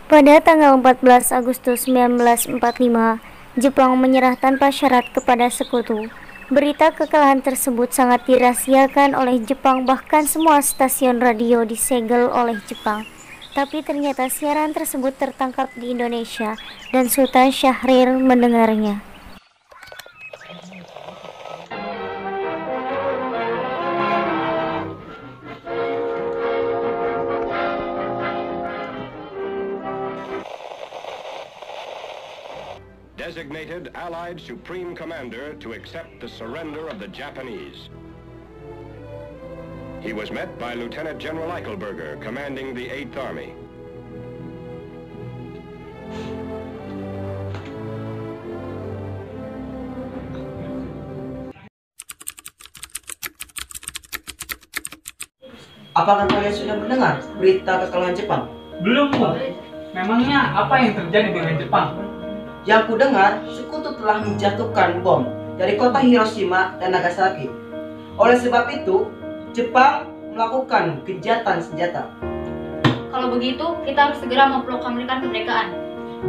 Pada tanggal 14 Agustus 1945, Jepang menyerah tanpa syarat kepada sekutu. Berita kekalahan tersebut sangat dirahasiakan oleh Jepang, bahkan semua stasiun radio disegel oleh Jepang. Tapi ternyata siaran tersebut tertangkap di Indonesia dan Sultan Syahrir mendengarnya. Designated Allied Supreme Commander to accept the surrender of the Japanese. He was met by Lieutenant General Eichelberger, commanding the 8th Army. Apakah kalian sudah mendengar berita kekalahan Jepang? Belum, Bu. Memangnya apa yang terjadi dengan Jepang? Yang ku dengar, sekutu telah menjatuhkan bom dari kota Hiroshima dan Nagasaki. Oleh sebab itu, Jepang melakukan gencatan senjata. Kalau begitu, kita harus segera memproklamirkan kemerdekaan.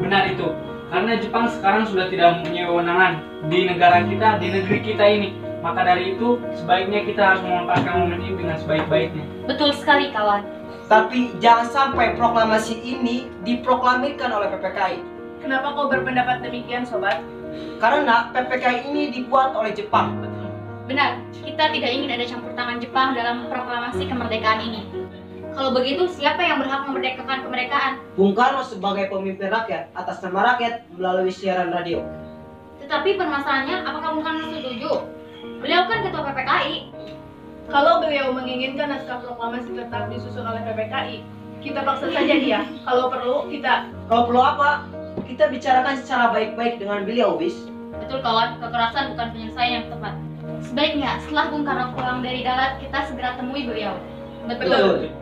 Benar itu, karena Jepang sekarang sudah tidak mempunyai wewenangan di negara kita, di negeri kita ini. Maka dari itu, sebaiknya kita harus memanfaatkan momen ini dengan sebaik-baiknya. Betul sekali, kawan. Tapi jangan sampai proklamasi ini diproklamirkan oleh PPKI. Kenapa kau berpendapat demikian, Sobat? Karena PPKI ini dibuat oleh Jepang. Benar, kita tidak ingin ada campur tangan Jepang dalam proklamasi kemerdekaan ini. Kalau begitu, siapa yang berhak memerdekakan kemerdekaan? Bung Karno sebagai pemimpin rakyat atas nama rakyat melalui siaran radio. Tetapi permasalahannya, apakah Bung Karno setuju? Beliau kan ketua PPKI. Kalau beliau menginginkan naskah proklamasi tetap disusun oleh PPKI, kita paksa saja dia. Kalau perlu apa? Kita bicarakan secara baik-baik dengan beliau, Wis. Betul, kawan. Kekerasan bukan penyelesaian yang tepat. Sebaiknya setelah Bung Karno pulang dari darat, kita segera temui beliau. Betul.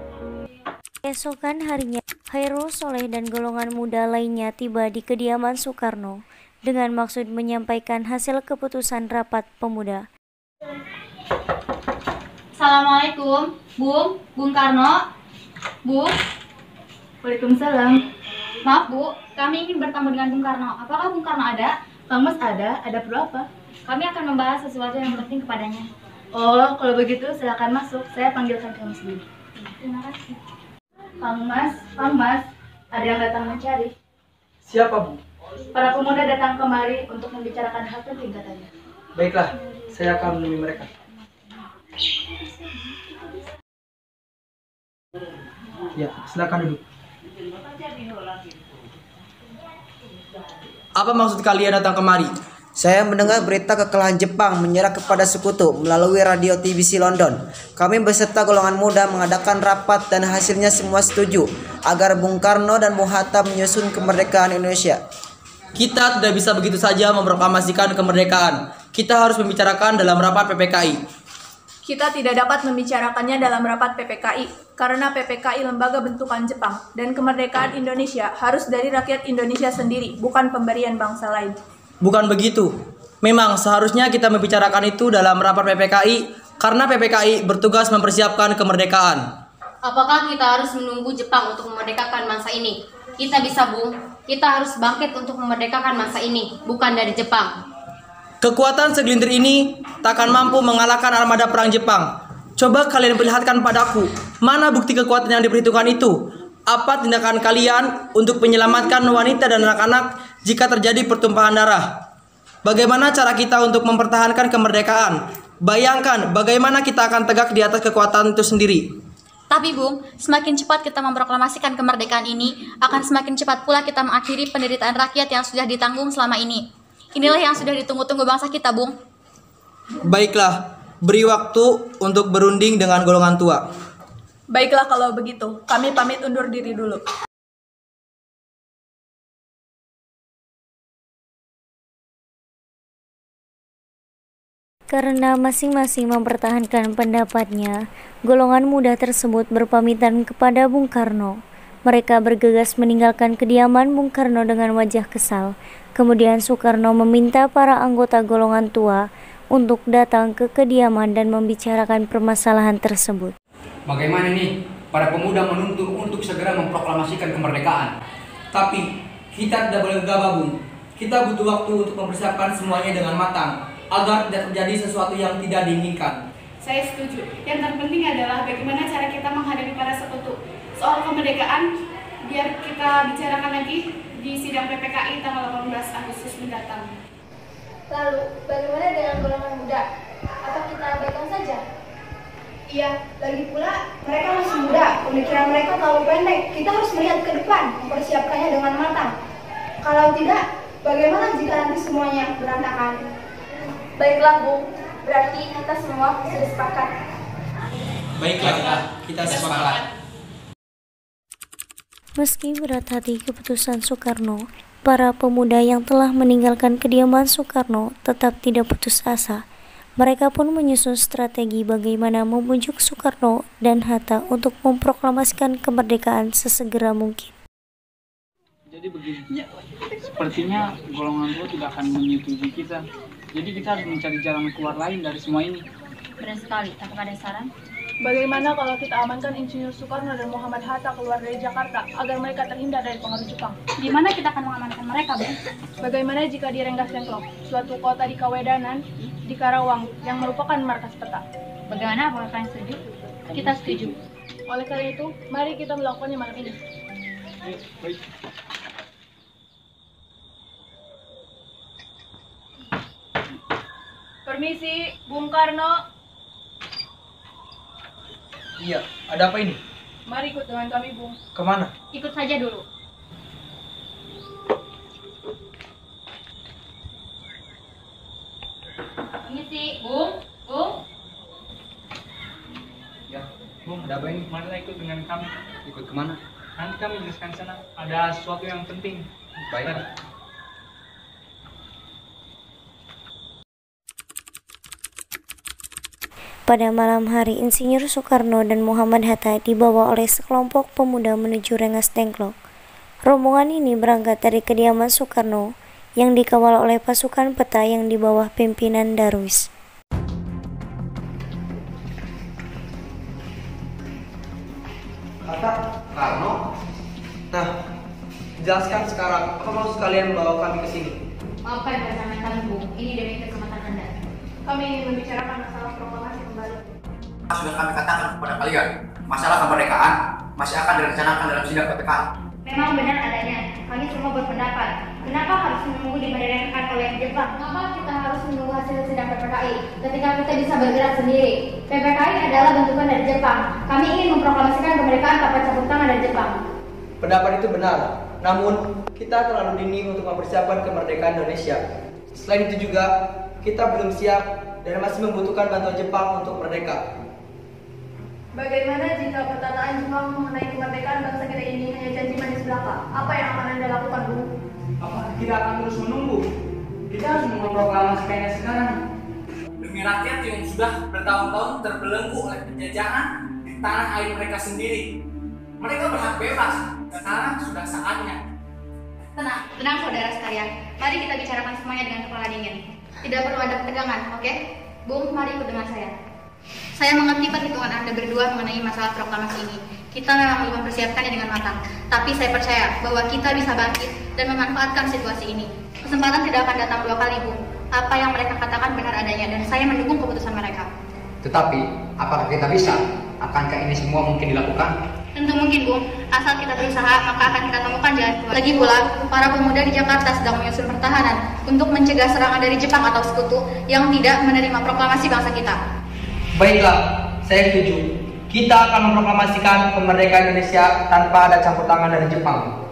Esokan harinya, Khairul Soleh dan golongan muda lainnya tiba di kediaman Soekarno dengan maksud menyampaikan hasil keputusan rapat pemuda. Assalamualaikum, Bung Karno. Bu. Waalaikumsalam. Maaf, Bu. Kami ingin bertemu dengan Bung Karno. Apakah Bung Karno ada? Kang Mas ada perlu apa? Kami akan membahas sesuatu yang penting kepadanya. Oh, kalau begitu silakan masuk. Saya panggilkan kamu sendiri. Terima kasih. Kang Mas, ada yang datang mencari. Siapa, Bu? Para pemuda datang kemari untuk membicarakan hal penting katanya. Baiklah, saya akan menemui mereka. Ya, silakan duduk. Apa maksud kalian datang kemari? Saya mendengar berita kekalahan Jepang menyerah kepada sekutu melalui radio TVC London. Kami beserta golongan muda mengadakan rapat dan hasilnya semua setuju agar Bung Karno dan Bung Hatta menyusun kemerdekaan Indonesia. Kita tidak bisa begitu saja memproklamasikan kemerdekaan. Kita harus membicarakan dalam rapat PPKI. Kita tidak dapat membicarakannya dalam rapat PPKI karena PPKI lembaga bentukan Jepang dan kemerdekaan Indonesia harus dari rakyat Indonesia sendiri, bukan pemberian bangsa lain. Bukan begitu. Memang seharusnya kita membicarakan itu dalam rapat PPKI karena PPKI bertugas mempersiapkan kemerdekaan. Apakah kita harus menunggu Jepang untuk memerdekakan masa ini? Kita bisa, Bung. Kita harus bangkit untuk memerdekakan masa ini, bukan dari Jepang. Kekuatan segelintir ini takkan mampu mengalahkan armada perang Jepang. Coba kalian perlihatkan padaku, mana bukti kekuatan yang diperhitungkan itu? Apa tindakan kalian untuk menyelamatkan wanita dan anak-anak jika terjadi pertumpahan darah? Bagaimana cara kita untuk mempertahankan kemerdekaan? Bayangkan bagaimana kita akan tegak di atas kekuatan itu sendiri. Tapi Bung, semakin cepat kita memproklamasikan kemerdekaan ini, akan semakin cepat pula kita mengakhiri penderitaan rakyat yang sudah ditanggung selama ini. Inilah yang sudah ditunggu-tunggu bangsa kita, Bung. Baiklah, beri waktu untuk berunding dengan golongan tua. Baiklah kalau begitu, kami pamit undur diri dulu. Karena masing-masing mempertahankan pendapatnya, golongan muda tersebut berpamitan kepada Bung Karno. Mereka bergegas meninggalkan kediaman Bung Karno dengan wajah kesal. Kemudian Soekarno meminta para anggota golongan tua untuk datang ke kediaman dan membicarakan permasalahan tersebut. Bagaimana nih? Para pemuda menuntut untuk segera memproklamasikan kemerdekaan. Tapi kita tidak boleh gegabah, Bung. Kita butuh waktu untuk mempersiapkan semuanya dengan matang agar tidak terjadi sesuatu yang tidak diinginkan. Saya setuju. Yang terpenting adalah bagaimana cara kita menghadapi para sekutu. Soal kemerdekaan, biar kita bicarakan lagi di sidang PPKI tanggal 18 Agustus mendatang. Lalu, bagaimana dengan golongan muda? Apa kita abaikan saja? Iya, lagi pula mereka masih muda, pemikiran mereka terlalu pendek. Kita harus melihat ke depan, mempersiapkannya dengan matang. Kalau tidak, bagaimana jika nanti semuanya berantakan? Baiklah, Bung. Berarti kita semua sudah sepakat. Baiklah, kita sepakat. Meski berat hati keputusan Soekarno, para pemuda yang telah meninggalkan kediaman Soekarno tetap tidak putus asa. Mereka pun menyusun strategi bagaimana membujuk Soekarno dan Hatta untuk memproklamasikan kemerdekaan sesegera mungkin. Jadi begini, sepertinya golongan tua tidak akan menyetujui kita. Jadi kita harus mencari jalan keluar lain dari semua ini. Benar sekali. Apakah ada saran? Bagaimana kalau kita amankan Insinyur Soekarno dan Muhammad Hatta keluar dari Jakarta agar mereka terhindar dari pengaruh Jepang? Di mana kita akan mengamankan mereka, Bung? Bagaimana jika di Rengas Dengklok, suatu kota di Kawedanan, di Karawang, yang merupakan markas peta? Bagaimana? Apakah kalian setuju? Kita setuju. Oleh karena itu, mari kita melakukannya malam ini. Baik. Permisi, Bung Karno. Iya, ada apa ini? Mari ikut dengan kami, Bung. Kemana? Ikut saja dulu. Permisi, Bung. Bung. Ya, Bung, ada apa ini? Marilah ikut dengan kami. Ikut kemana? Nanti kami jelaskan sana. Ada sesuatu yang penting. Baik. Pada malam hari, Insinyur Soekarno dan Muhammad Hatta dibawa oleh sekelompok pemuda menuju Rengas Dengklok. Rombongan ini berangkat dari kediaman Soekarno yang dikawal oleh pasukan peta yang di bawah pimpinan Darwis. Hatta, Karno. Nah, jelaskan sekarang apa maksud kalian membawa kami ke sini? Maafkan bersama kami, Bung. Ini demi keselamatan Anda. Kami ingin membicarakan masalah proklamasi kembali. Sudah kami katakan kepada kalian, masalah kemerdekaan masih akan direncanakan dalam sidang PPKI. Memang benar adanya. Kami semua berpendapat. Kenapa harus menunggu dimerdekakan oleh Jepang? Kenapa kita harus menunggu hasil sidang PPKI ketika kita bisa bergerak sendiri? PPKI adalah bentukan dari Jepang. Kami ingin memproklamasikan kemerdekaan tanpa campur tangan dari Jepang. Pendapat itu benar, namun kita terlalu dini untuk mempersiapkan kemerdekaan Indonesia. Selain itu juga, kita belum siap dan masih membutuhkan bantuan Jepang untuk merdeka. Bagaimana jika perkataan Jepang mengenai kemerdekaan bangsa kita ini hanya janji manis belaka? Apa yang akan Anda lakukan, Bu? Apakah kita akan terus menunggu? Kita harus memproklamasikannya sekarang. Demi rakyat yang sudah bertahun-tahun terbelenggu oleh penjajahan di tanah air mereka sendiri. Mereka berhak bebas, sekarang sudah saatnya. Tenang saudara sekalian. Mari kita bicarakan semuanya dengan kepala dingin. Tidak perlu ada ketegangan, oke? Bung, mari ikut dengan saya. Saya mengerti perhitungan Anda berdua mengenai masalah proklamasi ini. Kita memang belum mempersiapkannya dengan matang. Tapi saya percaya bahwa kita bisa bangkit dan memanfaatkan situasi ini. Kesempatan tidak akan datang dua kali, Bung. Apa yang mereka katakan benar adanya dan saya mendukung keputusan mereka. Tetapi, apakah kita bisa? Akankah ini semua mungkin dilakukan? Tentu mungkin, Bung. Asal kita berusaha, maka akan kita temukan jalan keluar. Lagi pula, para pemuda di Jakarta sedang menyusun pertahanan untuk mencegah serangan dari Jepang atau sekutu yang tidak menerima proklamasi bangsa kita. Baiklah, saya setuju. Kita akan memproklamasikan kemerdekaan Indonesia tanpa ada campur tangan dari Jepang.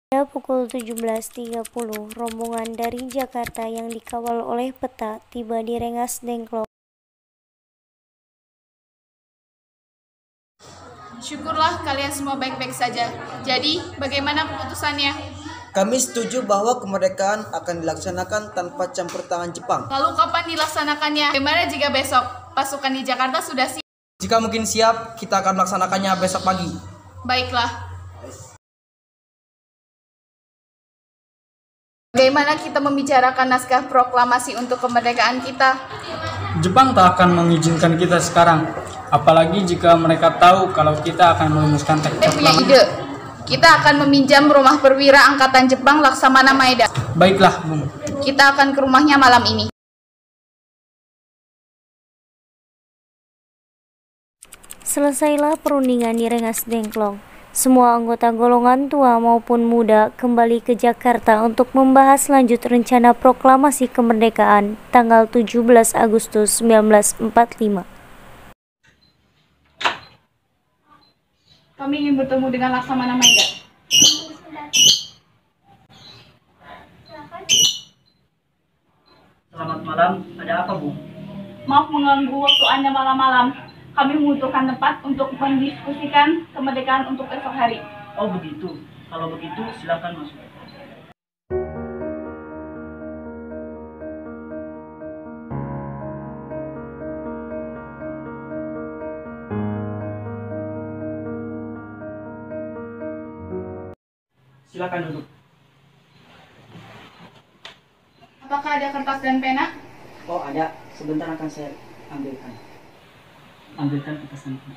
Pada pukul 17.30, rombongan dari Jakarta yang dikawal oleh peta tiba di Rengas Dengklok. Syukurlah kalian semua baik-baik saja. Jadi, bagaimana keputusannya? Kami setuju bahwa kemerdekaan akan dilaksanakan tanpa campur tangan Jepang. Lalu kapan dilaksanakannya? Bagaimana jika besok pasukan di Jakarta sudah siap? Jika mungkin siap, kita akan melaksanakannya besok pagi. Baiklah. Bagaimana kita membicarakan naskah proklamasi untuk kemerdekaan kita? Jepang tak akan mengizinkan kita sekarang, apalagi jika mereka tahu kalau kita akan merumuskan teks Saya punya proklamasi. ide. Kita akan meminjam rumah perwira Angkatan Jepang Laksamana Maeda. Baiklah, Bung. Kita akan ke rumahnya malam ini. Selesailah perundingan di Rengas Dengklok. Semua anggota golongan tua maupun muda kembali ke Jakarta untuk membahas lanjut rencana proklamasi kemerdekaan tanggal 17 Agustus 1945. Kami ingin bertemu dengan Laksamana Maeda. Selamat malam, ada apa, Bu? Maaf mengganggu waktu Anda malam-malam. Kami membutuhkan tempat untuk mendiskusikan kemerdekaan untuk esok hari. Oh begitu, kalau begitu silakan masuk. Silakan duduk. Apakah ada kertas dan pena? Oh ada, sebentar akan saya ambilkan. Ambilkan kertas itu.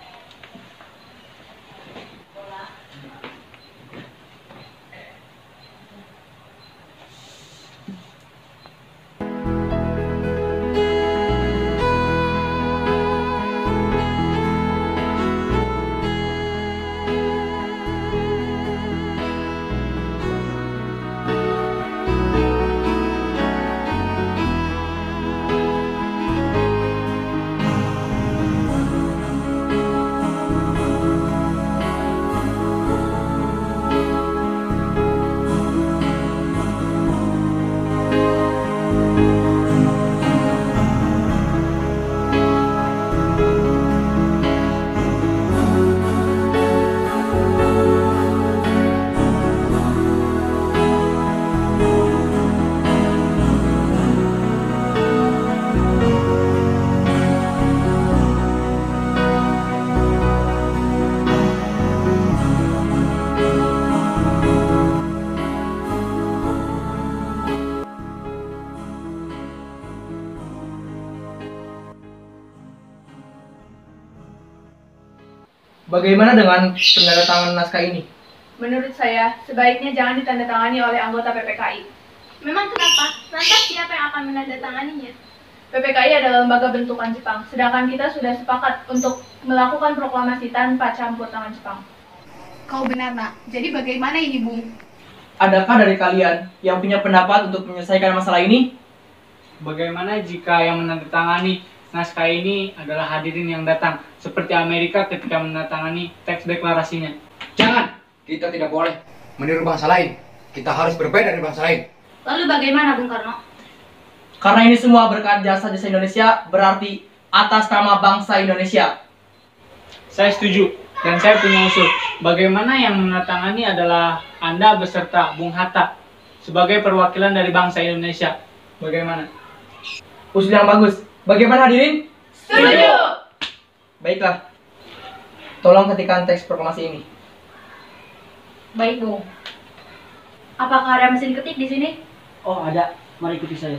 Bagaimana dengan penandatanganan naskah ini? Menurut saya, sebaiknya jangan ditandatangani oleh anggota PPKI. Memang kenapa? Lantas siapa yang akan menandatanganinya? PPKI adalah lembaga bentukan Jepang, sedangkan kita sudah sepakat untuk melakukan proklamasi tanpa campur tangan Jepang. Kau benar, Nak. Jadi bagaimana ini, Bung? Adakah dari kalian yang punya pendapat untuk menyelesaikan masalah ini? Bagaimana jika yang menandatangani naskah ini adalah hadirin yang datang, seperti Amerika ketika menandatangani teks deklarasinya? Jangan! Kita tidak boleh meniru bangsa lain. Kita harus berbeda dari bangsa lain. Lalu bagaimana, Bung Karno? Karena ini semua berkat jasa-jasa Indonesia, berarti atas nama bangsa Indonesia. Saya setuju, dan saya punya usul. Bagaimana yang menandatangani adalah Anda beserta Bung Hatta sebagai perwakilan dari bangsa Indonesia. Bagaimana? Usul yang bagus. Bagaimana hadirin? Setuju! Baiklah. Tolong ketikkan teks proklamasi ini. Baik, Bung. Apakah ada mesin ketik di sini? Oh, ada. Mari ikuti saya.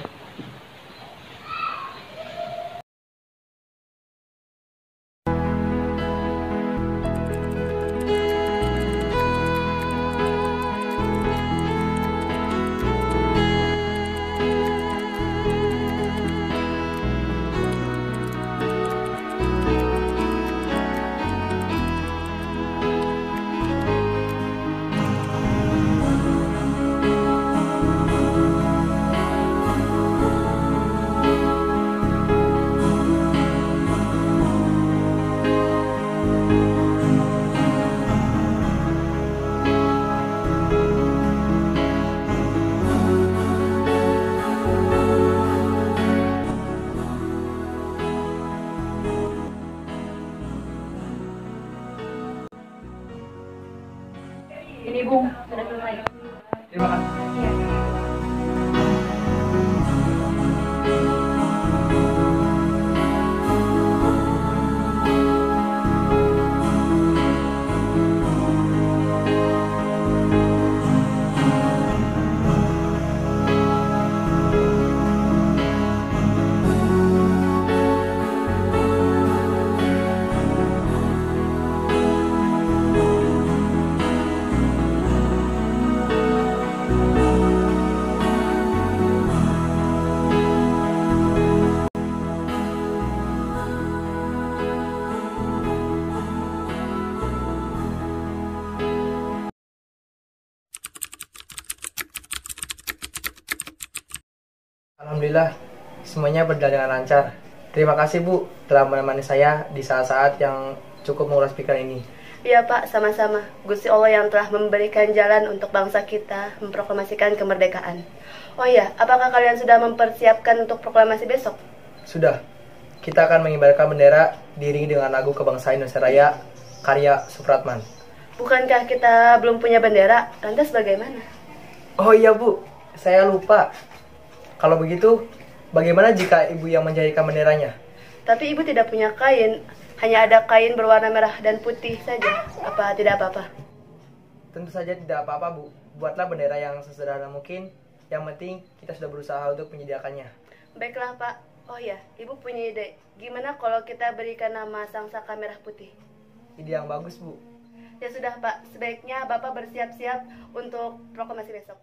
Ini, Bung, sudah selesai. Terima kasih. Alhamdulillah, semuanya berjalan dengan lancar. Terima kasih Bu telah menemani saya di saat-saat yang cukup menguras pikiran ini. Iya Pak, sama-sama. Gusti Allah yang telah memberikan jalan untuk bangsa kita memproklamasikan kemerdekaan. Oh iya, apakah kalian sudah mempersiapkan untuk proklamasi besok? Sudah. Kita akan mengibarkan bendera diiringi dengan lagu kebangsaan Indonesia Raya karya Supratman. Bukankah kita belum punya bendera? Lantas bagaimana? Oh iya Bu, saya lupa. Kalau begitu, bagaimana jika Ibu yang menjadikan benderanya? Tapi Ibu tidak punya kain, hanya ada kain berwarna merah dan putih saja. Apa tidak apa-apa? Tentu saja tidak apa-apa Bu. Buatlah bendera yang sesederhana mungkin. Yang penting kita sudah berusaha untuk menyediakannya. Baiklah Pak. Oh ya, Ibu punya ide. Gimana kalau kita berikan nama Sang Saka Merah Putih? Ide yang bagus Bu. Ya sudah Pak, sebaiknya Bapak bersiap-siap untuk proklamasi besok.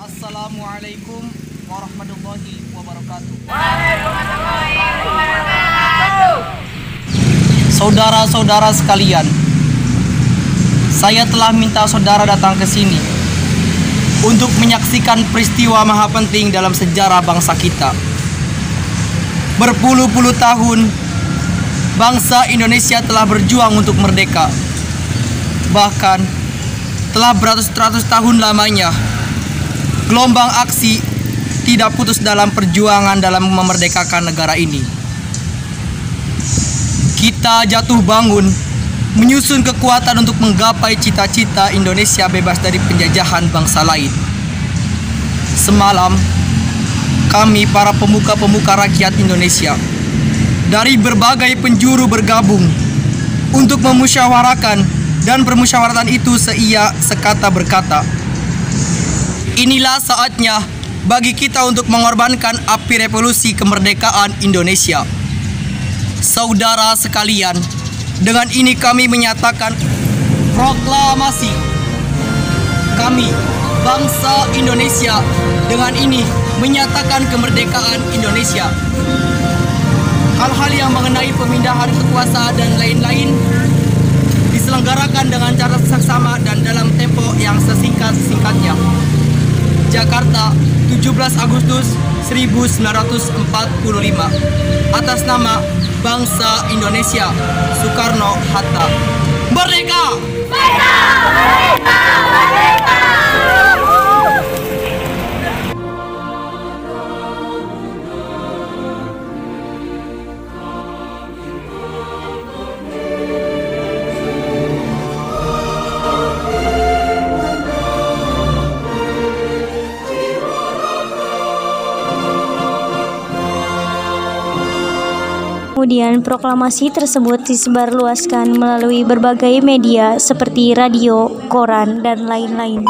Assalamualaikum warahmatullahi wabarakatuh. Saudara-saudara sekalian, saya telah minta saudara datang ke sini untuk menyaksikan peristiwa maha penting dalam sejarah bangsa kita. Berpuluh-puluh tahun, bangsa Indonesia telah berjuang untuk merdeka. Bahkan, telah beratus-ratus tahun lamanya, gelombang aksi tidak putus dalam perjuangan dalam memerdekakan negara ini. Kita jatuh bangun, menyusun kekuatan untuk menggapai cita-cita Indonesia bebas dari penjajahan bangsa lain. Semalam, kami para pemuka-pemuka rakyat Indonesia dari berbagai penjuru bergabung untuk memusyawarahkan, dan permusyawaratan itu seia sekata berkata, inilah saatnya bagi kita untuk mengorbankan api revolusi kemerdekaan Indonesia. Saudara sekalian, dengan ini kami menyatakan proklamasi. Kami, bangsa Indonesia, dengan ini menyatakan kemerdekaan Indonesia. Hal-hal yang mengenai pemindahan kekuasaan dan lain-lain diselenggarakan dengan cara seksama dan dalam tempo yang sesingkat-singkatnya. Jakarta, 17 Agustus 1945. Atas nama bangsa Indonesia, Soekarno-Hatta. Merdeka! Merdeka! Merdeka! Merdeka! Kemudian proklamasi tersebut disebarluaskan melalui berbagai media seperti radio, koran, dan lain-lain.